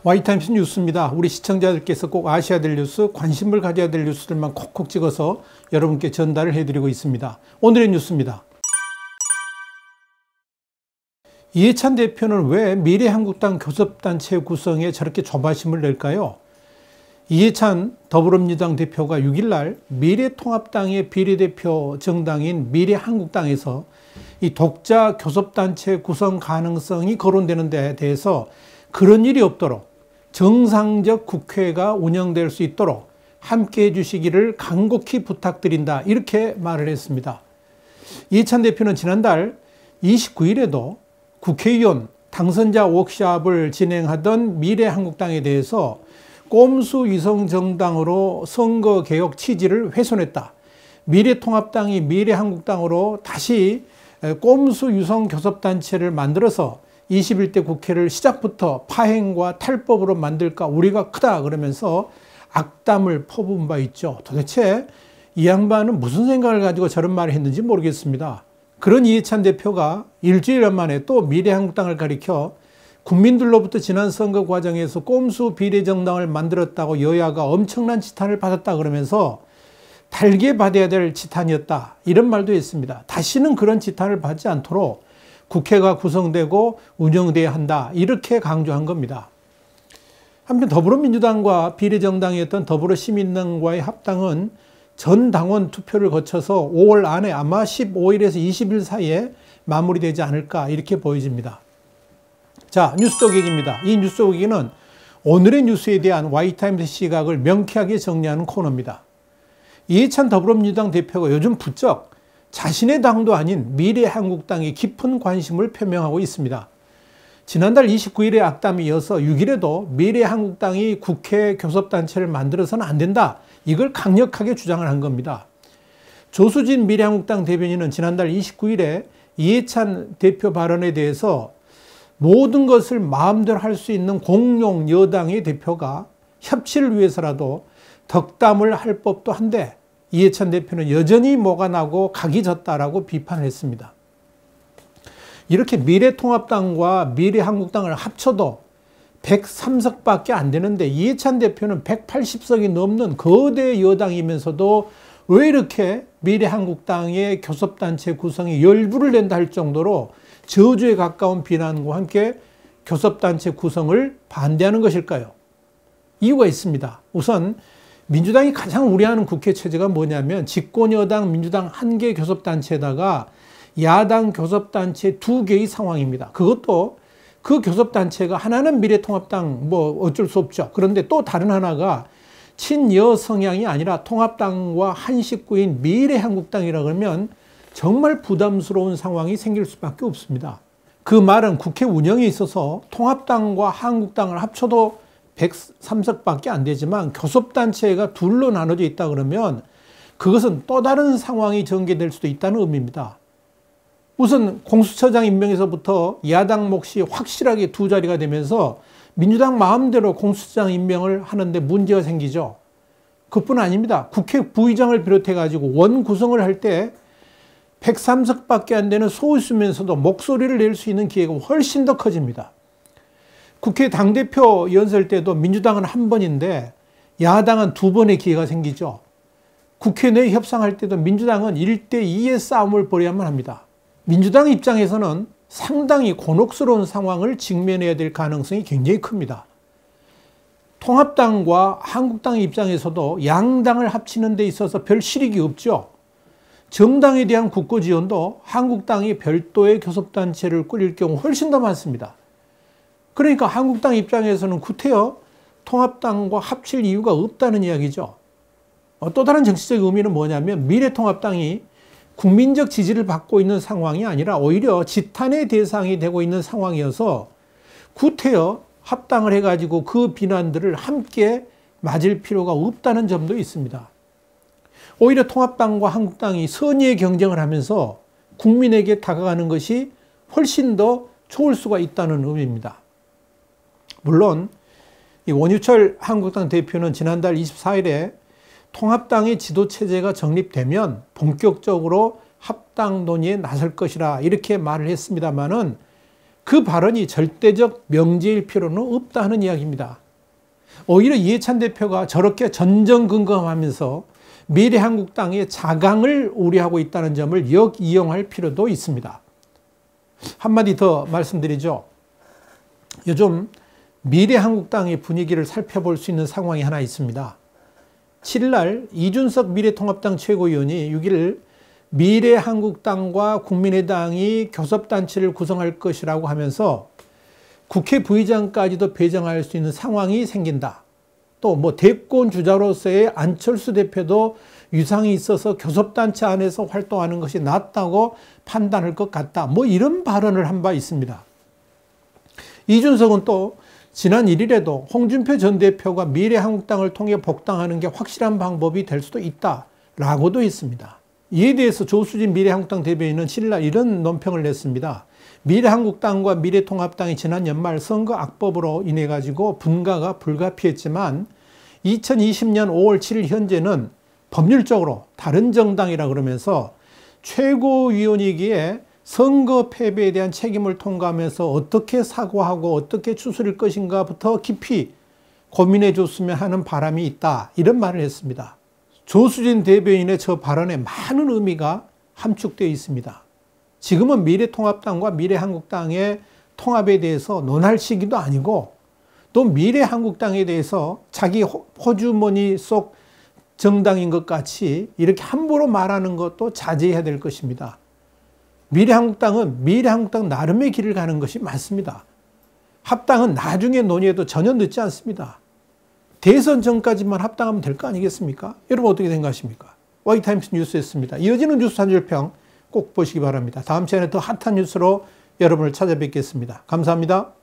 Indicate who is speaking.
Speaker 1: 와이타임스 뉴스입니다. 우리 시청자들께서 꼭 아셔야 될 뉴스, 관심을 가져야 될 뉴스들만 콕콕 찍어서 여러분께 전달을 해드리고 있습니다. 오늘의 뉴스입니다. 이해찬 대표는 왜 미래한국당 교섭단체 구성에 저렇게 조바심을 낼까요? 이해찬 더불어민주당 대표가 6일날 미래통합당의 비례대표 정당인 미래한국당에서 이 독자 교섭단체 구성 가능성이 거론되는 데 대해서 그런 일이 없도록 정상적 국회가 운영될 수 있도록 함께 해주시기를 간곡히 부탁드린다, 이렇게 말을 했습니다. 이해찬 대표는 지난달 29일에도 국회의원 당선자 워크숍을 진행하던 미래한국당에 대해서 꼼수 위성정당으로 선거개혁 취지를 훼손했다, 미래통합당이 미래한국당으로 다시 꼼수 위성교섭단체를 만들어서 21대 국회를 시작부터 파행과 탈법으로 만들까 우리가 크다, 그러면서 악담을 퍼부은 바 있죠. 도대체 이 양반은 무슨 생각을 가지고 저런 말을 했는지 모르겠습니다. 그런 이해찬 대표가 일주일 만에 또 미래한국당을 가리켜 국민들로부터 지난 선거 과정에서 꼼수 비례정당을 만들었다고 여야가 엄청난 지탄을 받았다 그러면서 달게 받아야 될 지탄이었다, 이런 말도 했습니다. 다시는 그런 지탄을 받지 않도록 국회가 구성되고 운영돼야 한다, 이렇게 강조한 겁니다. 한편 더불어민주당과 비례정당이었던 더불어시민당과의 합당은 전 당원 투표를 거쳐서 5월 안에 아마 15일에서 20일 사이에 마무리되지 않을까, 이렇게 보여집니다. 자, 뉴스 쪼개기입니다. 이 뉴스 쪼개기는 오늘의 뉴스에 대한 와이타임스 시각을 명쾌하게 정리하는 코너입니다. 이해찬 더불어민주당 대표가 요즘 부쩍 자신의 당도 아닌 미래한국당에 깊은 관심을 표명하고 있습니다. 지난달 29일에 악담에 이어서 6일에도 미래한국당이 국회 교섭단체를 만들어서는 안 된다, 이걸 강력하게 주장을 한 겁니다. 조수진 미래한국당 대변인은 지난달 29일에 이해찬 대표 발언에 대해서 모든 것을 마음대로 할 수 있는 공룡 여당의 대표가 협치를 위해서라도 덕담을 할 법도 한데 이해찬 대표는 여전히 뭐가 나고 각이 졌다라고 비판을 했습니다. 이렇게 미래통합당과 미래한국당을 합쳐도 103석밖에 안 되는데 이해찬 대표는 180석이 넘는 거대 여당이면서도 왜 이렇게 미래한국당의 교섭단체 구성에 열불을 낸다 할 정도로 저주에 가까운 비난과 함께 교섭단체 구성을 반대하는 것일까요? 이유가 있습니다. 우선 민주당이 가장 우려하는 국회 체제가 뭐냐면 집권여당 민주당 1개 교섭단체에다가 야당 교섭단체 2개의 상황입니다. 그것도 그 교섭단체가 하나는 미래통합당, 뭐 어쩔 수 없죠. 그런데 또 다른 하나가 친여 성향이 아니라 통합당과 한 식구인 미래한국당이라 그러면 정말 부담스러운 상황이 생길 수밖에 없습니다. 그 말은 국회 운영에 있어서 통합당과 한국당을 합쳐도 103석밖에 안 되지만 교섭단체가 둘로 나눠져 있다 그러면 그것은 또 다른 상황이 전개될 수도 있다는 의미입니다. 우선 공수처장 임명에서부터 야당 몫이 확실하게 두 자리가 되면서 민주당 마음대로 공수처장 임명을 하는데 문제가 생기죠. 그뿐 아닙니다. 국회 부의장을 비롯해 가지고 원 구성을 할 때 103석밖에 안 되는 소수면서도 목소리를 낼 수 있는 기회가 훨씬 더 커집니다. 국회 당대표 연설 때도 민주당은 한 번인데 야당은 2번의 기회가 생기죠. 국회 내 협상할 때도 민주당은 1대2의 싸움을 벌여야만 합니다. 민주당 입장에서는 상당히 곤혹스러운 상황을 직면해야 될 가능성이 굉장히 큽니다. 통합당과 한국당 입장에서도 양당을 합치는 데 있어서 별 실익이 없죠. 정당에 대한 국고 지원도 한국당이 별도의 교섭단체를 꾸릴 경우 훨씬 더 많습니다. 그러니까 한국당 입장에서는 구태여 통합당과 합칠 이유가 없다는 이야기죠. 또 다른 정치적 의미는 뭐냐면 미래통합당이 국민적 지지를 받고 있는 상황이 아니라 오히려 지탄의 대상이 되고 있는 상황이어서 구태여 합당을 해가지고 그 비난들을 함께 맞을 필요가 없다는 점도 있습니다. 오히려 통합당과 한국당이 선의의 경쟁을 하면서 국민에게 다가가는 것이 훨씬 더 좋을 수가 있다는 의미입니다. 물론 원유철 한국당 대표는 지난달 24일에 통합당의 지도체제가 정립되면 본격적으로 합당 논의에 나설 것이라 이렇게 말을 했습니다마는 그 발언이 절대적 명제일 필요는 없다 하는 이야기입니다. 오히려 이해찬 대표가 저렇게 전전긍긍하면서 미래한국당의 자강을 우려하고 있다는 점을 역이용할 필요도 있습니다. 한마디 더 말씀드리죠. 요즘 미래한국당의 분위기를 살펴볼 수 있는 상황이 하나 있습니다. 7일 이준석 미래통합당 최고위원이 6일 미래한국당과 국민의당이 교섭단체를 구성할 것이라고 하면서 국회 부의장까지도 배정할 수 있는 상황이 생긴다. 또 뭐 대권 주자로서의 안철수 대표도 유상이 있어서 교섭단체 안에서 활동하는 것이 낫다고 판단할 것 같다. 뭐 이런 발언을 한 바 있습니다. 이준석은 또 지난 1일에도 홍준표 전 대표가 미래한국당을 통해 복당하는 게 확실한 방법이 될 수도 있다라고도 했습니다. 이에 대해서 조수진 미래한국당 대변인은 7일 이런 논평을 냈습니다. 미래한국당과 미래통합당이 지난 연말 선거 악법으로 인해 가지고 분가가 불가피했지만 2020년 5월 7일 현재는 법률적으로 다른 정당이라 그러면서 최고위원이기에 선거 패배에 대한 책임을 통과하면서 어떻게 사과하고 어떻게 추스릴 것인가부터 깊이 고민해 줬으면 하는 바람이 있다. 이런 말을 했습니다. 조수진 대변인의 저 발언에 많은 의미가 함축되어 있습니다. 지금은 미래통합당과 미래한국당의 통합에 대해서 논할 시기도 아니고 또 미래한국당에 대해서 자기 호주머니 속 정당인 것 같이 이렇게 함부로 말하는 것도 자제해야 될 것입니다. 미래한국당은 미래한국당 나름의 길을 가는 것이 맞습니다. 합당은 나중에 논의해도 전혀 늦지 않습니다. 대선 전까지만 합당하면 될 거 아니겠습니까? 여러분 어떻게 생각하십니까? YTimes 뉴스였습니다. 이어지는 뉴스 한 줄평 꼭 보시기 바랍니다. 다음 시간에 더 핫한 뉴스로 여러분을 찾아뵙겠습니다. 감사합니다.